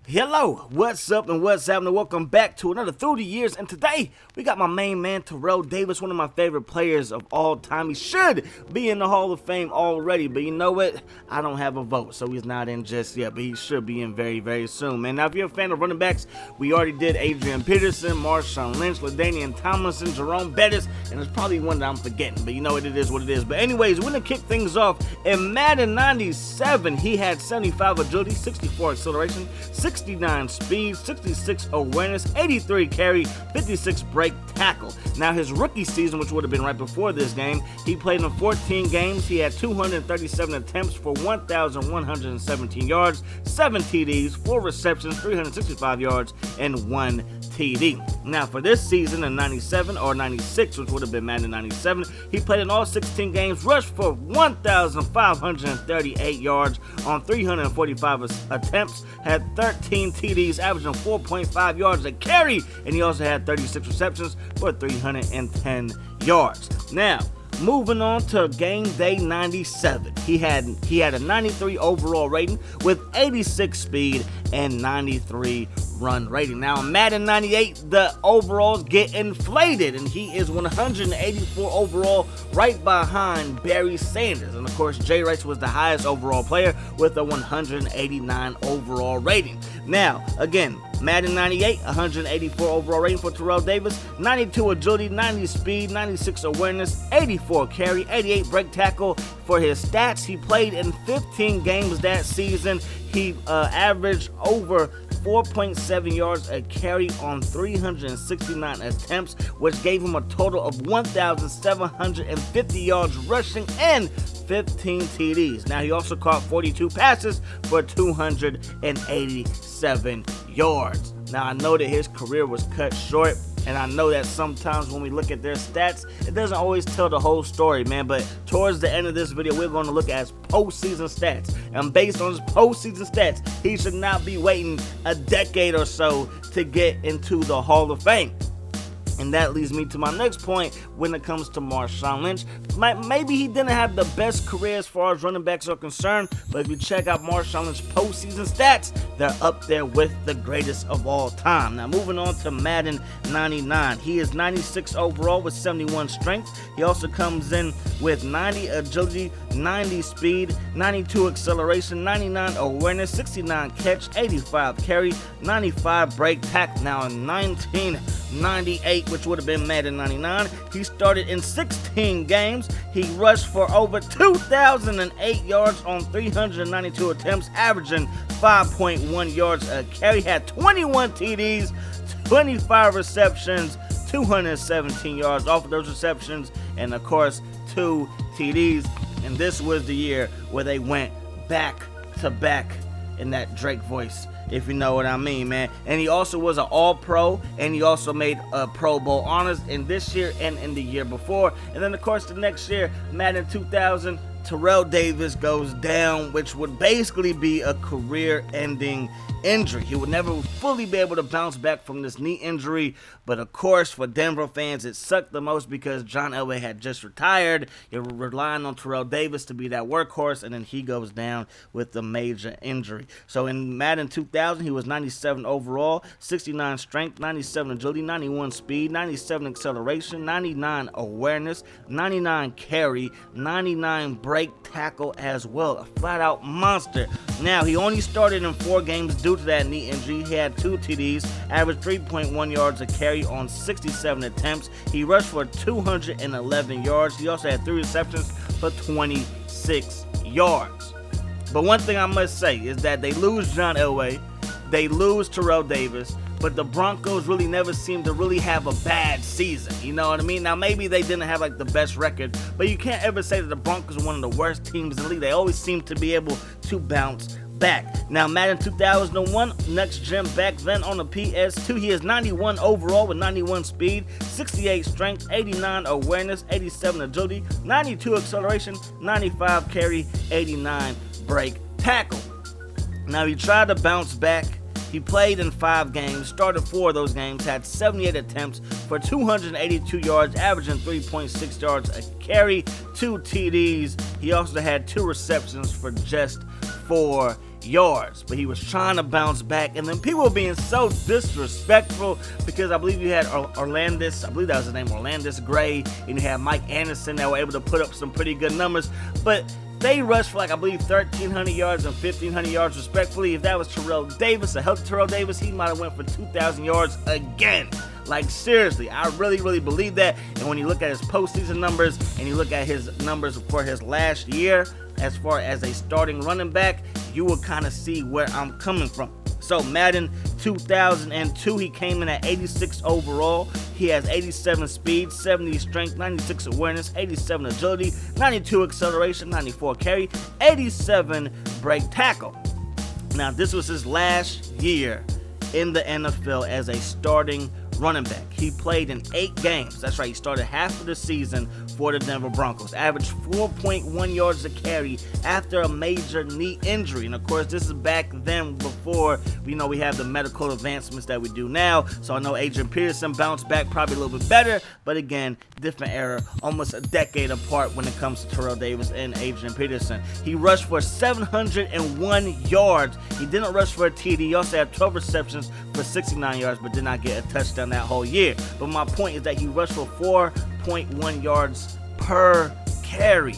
Hello, what's up and what's happening? Welcome back to another Through the Years, and today we got my main man Terrell Davis, one of my favorite players of all time. He should be in the Hall of Fame already, but you know what? I don't have a vote, so he's not in just yet, but he should be in very, very soon, man. Now, if you're a fan of running backs, we already did Adrian Peterson, Marshawn Lynch, LaDainian Tomlinson, Jerome Bettis, and there's probably one that I'm forgetting, but you know it is what it is. But anyways, we're going to kick things off. In Madden 97, he had 75 agility, 64 acceleration, 69 speed, 66 awareness, 83 carry, 56 break tackle. Now his rookie season, which would have been right before this game, he played in 14 games. He had 237 attempts for 1,117 yards, 7 TDs, 4 receptions, 365 yards, and 1 TD. Now for this season in 97 or 96, which would have been Madden 97, he played in all 16 games, rushed for 1,538 yards on 345 attempts, had 13 TDs, averaging 4.5 yards a carry, and he also had 36 receptions for 310 yards. Now, moving on to game day 97, he had a 93 overall rating with 86 speed and 93 run rating. Now in Madden 98, the overalls get inflated, and he is 184 overall, right behind Barry Sanders. And of course, Jay Rice was the highest overall player with a 189 overall rating. Now, again, Madden 98, 184 overall rating for Terrell Davis, 92 agility, 90 speed, 96 awareness, 84 carry, 88 break tackle. For his stats, he played in 15 games that season. He averaged over 4.7 yards a carry on 369 attempts, which gave him a total of 1,750 yards rushing and 15 TDs. Now, he also caught 42 passes for 287 yards. Now, I know that his career was cut short, and I know that sometimes when we look at their stats, it doesn't always tell the whole story, man. But towards the end of this video, we're going to look at his postseason stats. And based on his postseason stats, he should not be waiting a decade or so to get into the Hall of Fame. And that leads me to my next point when it comes to Marshawn Lynch. Maybe he didn't have the best career as far as running backs are concerned, but if you check out Marshawn Lynch's postseason stats, they're up there with the greatest of all time. Now, moving on to Madden 99. He is 96 overall with 71 strength. He also comes in with 90 agility, 90 speed, 92 acceleration, 99 awareness, 69 catch, 85 carry, 95 break tackle. Now, in 1998, which would have been Madden 99, he started in 16 games. He rushed for over 2,008 yards on 392 attempts, averaging 5.1 yards a carry. Had 21 TDs, 25 receptions, 217 yards off of those receptions, and of course 2 TDs. And this was the year where they went back to back in that Drake voice, if you know what I mean, man. And he also was an All-Pro, and he also made Pro Bowl honors in this year and in the year before. And then, of course, the next year, Madden 2000, Terrell Davis goes down, which would basically be a career-ending injury. He would never fully be able to bounce back from this knee injury, but of course for Denver fans it sucked the most because John Elway had just retired. They were relying on Terrell Davis to be that workhorse, and then he goes down with a major injury. So in Madden 2000 he was 97 overall, 69 strength, 97 agility, 91 speed, 97 acceleration, 99 awareness, 99 carry, 99 break tackle as well. A flat out monster. Now, he only started in 4 games due to that knee injury. He had 2 TDs, averaged 3.1 yards a carry on 67 attempts. He rushed for 211 yards. He also had 3 receptions for 26 yards. But one thing I must say is that they lose John Elway, they lose Terrell Davis, but the Broncos really never seem to really have a bad season. You know what I mean? Now, maybe they didn't have like the best record, but you can't ever say that the Broncos are one of the worst teams in the league. They always seem to be able to bounce back. Now, Madden 2001, next gen back then on the PS2, he is 91 overall with 91 speed, 68 strength, 89 awareness, 87 agility, 92 acceleration, 95 carry, 89 break tackle. Now, he tried to bounce back. He played in 5 games, started 4 of those games, had 78 attempts for 282 yards, averaging 3.6 yards a carry, 2 TDs. He also had 2 receptions for just 4 yards, but he was trying to bounce back, and then people were being so disrespectful because I believe you had Orlandis, I believe that was his name, Orlandis Gray, and you had Mike Anderson that were able to put up some pretty good numbers, but they rushed for, like, I believe 1,300 yards and 1,500 yards respectfully. If that was Terrell Davis, a healthy Terrell Davis, he might have went for 2,000 yards again. Like, seriously, I really believe that. And when you look at his postseason numbers and you look at his numbers for his last year as far as a starting running back, you will kind of see where I'm coming from. So Madden 2002, he came in at 86 overall. He has 87 speed, 70 strength, 96 awareness, 87 agility, 92 acceleration, 94 carry, 87 break tackle. Now, this was his last year in the NFL as a starting running back. He played in 8 games. That's right, he started half of the season for the Denver Broncos. Averaged 4.1 yards a carry after a major knee injury. And of course, this is back then before we have the medical advancements that we do now. So I know Adrian Peterson bounced back probably a little bit better, but again, different era, almost a decade apart when it comes to Terrell Davis and Adrian Peterson. He rushed for 701 yards. He didn't rush for a TD. He also had 12 receptions for 69 yards, but did not get a touchdown that whole year. But my point is that he rushed for 4.1 yards per carry.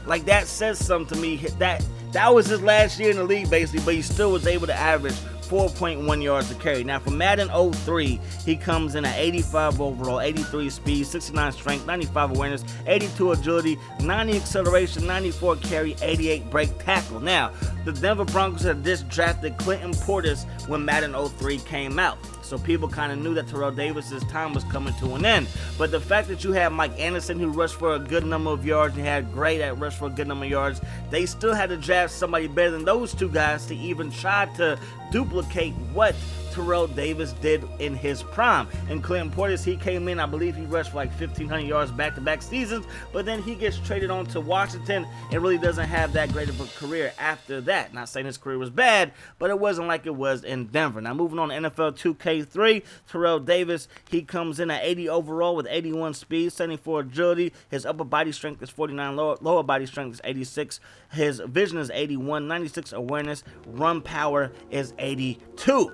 Like, that says something to me. That was his last year in the league, basically, but he still was able to average 4.1 yards a carry. Now, for Madden 03, he comes in at 85 overall, 83 speed, 69 strength, 95 awareness, 82 agility, 90 acceleration, 94 carry, 88 break tackle. Now, the Denver Broncos had just drafted Clinton Portis when Madden 03 came out. So people kind of knew that Terrell Davis's time was coming to an end. But the fact that you have Mike Anderson, who rushed for a good number of yards, and had Gray that rushed for a good number of yards, they still had to draft somebody better than those two guys to even try to duplicate what Terrell Davis did in his prime. And Clinton Portis, he came in, I believe he rushed for like 1,500 yards back-to-back seasons, but then he gets traded on to Washington and really doesn't have that great of a career after that. Not saying his career was bad, but it wasn't like it was in Denver. Now, moving on to NFL 2K3, Terrell Davis, he comes in at 80 overall with 81 speed, 74 agility. His upper body strength is 49, lower body strength is 86. His vision is 81, 96 awareness, run power is 82.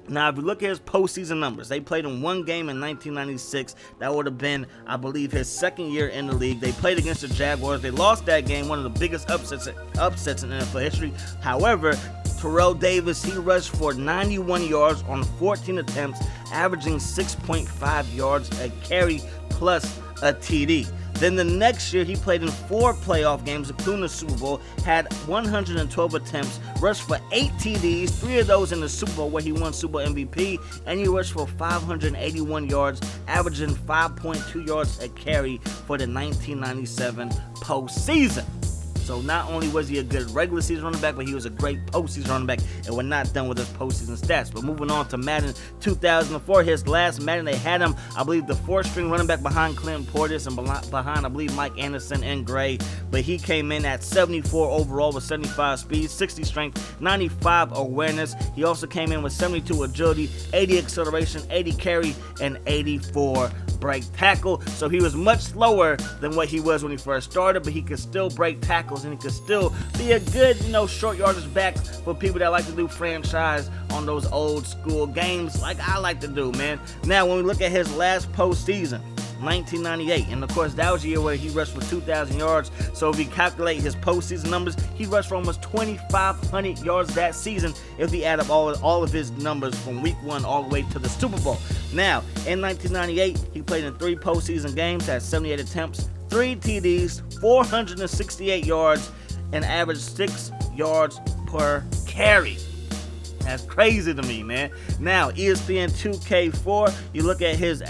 Now, if you look at his postseason numbers, they played in one game in 1996. That would have been, I believe, his second year in the league. They played against the Jaguars. They lost that game, one of the biggest upsets in NFL history. However, Terrell Davis, he rushed for 91 yards on 14 attempts, averaging 6.5 yards a carry plus a TD. Then the next year, he played in 4 playoff games, including the Super Bowl, had 112 attempts, rushed for 8 TDs, 3 of those in the Super Bowl where he won Super Bowl MVP, and he rushed for 581 yards, averaging 5.2 yards a carry for the 1997 postseason. So not only was he a good regular season running back, but he was a great postseason running back, and we're not done with his postseason stats. But moving on to Madden 2004, his last Madden, they had him, I believe, the 4th-string running back behind Clinton Portis and behind, I believe, Mike Anderson and Gray. But he came in at 74 overall with 75 speed, 60 strength, 95 awareness. He also came in with 72 agility, 80 acceleration, 80 carry, and 84 break tackle. So he was much slower than what he was when he first started, but he could still break tackles and he could still be a good, short yardage back for people that like to do franchise on those old school games like I like to do, man. Now, when we look at his last postseason, 1998, and of course that was the year where he rushed for 2,000 yards. So if we calculate his postseason numbers, he rushed for almost 2,500 yards that season if we add up all of his numbers from week 1 all the way to the Super Bowl. Now, in 1998, he played in 3 postseason games, had 78 attempts, 3 TDs, 468 yards, and averaged 6 yards per carry. That's crazy to me, man. Now, ESPN 2K4, you look at his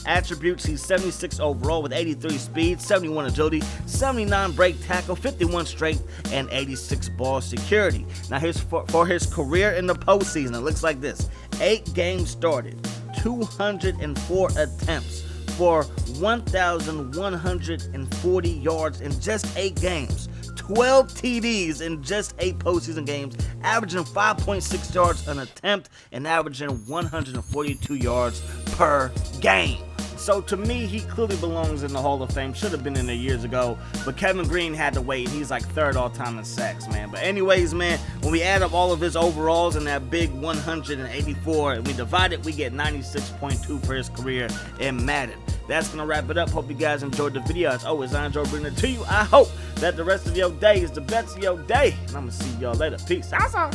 attributes. He's 76 overall with 83 speed, 71 agility, 79 break tackle, 51 strength, and 86 ball security. Now, for his career in the postseason, it looks like this. 8 games started, 204 attempts for 1,140 yards in just 8 games. 12 TDs in just 8 postseason games, averaging 5.6 yards an attempt and averaging 142 yards per game. So to me, he clearly belongs in the Hall of Fame. Should have been in there years ago. But Kevin Green had to wait. He's like third all time in sacks, man. But anyways, man, when we add up all of his overalls in that big 184 and we divide it, we get 96.2 for his career in Madden. That's going to wrap it up. Hope you guys enjoyed the video. As always, I enjoy bringing it to you. I hope that the rest of your day is the best of your day. And I'm going to see y'all later. Peace. Awesome.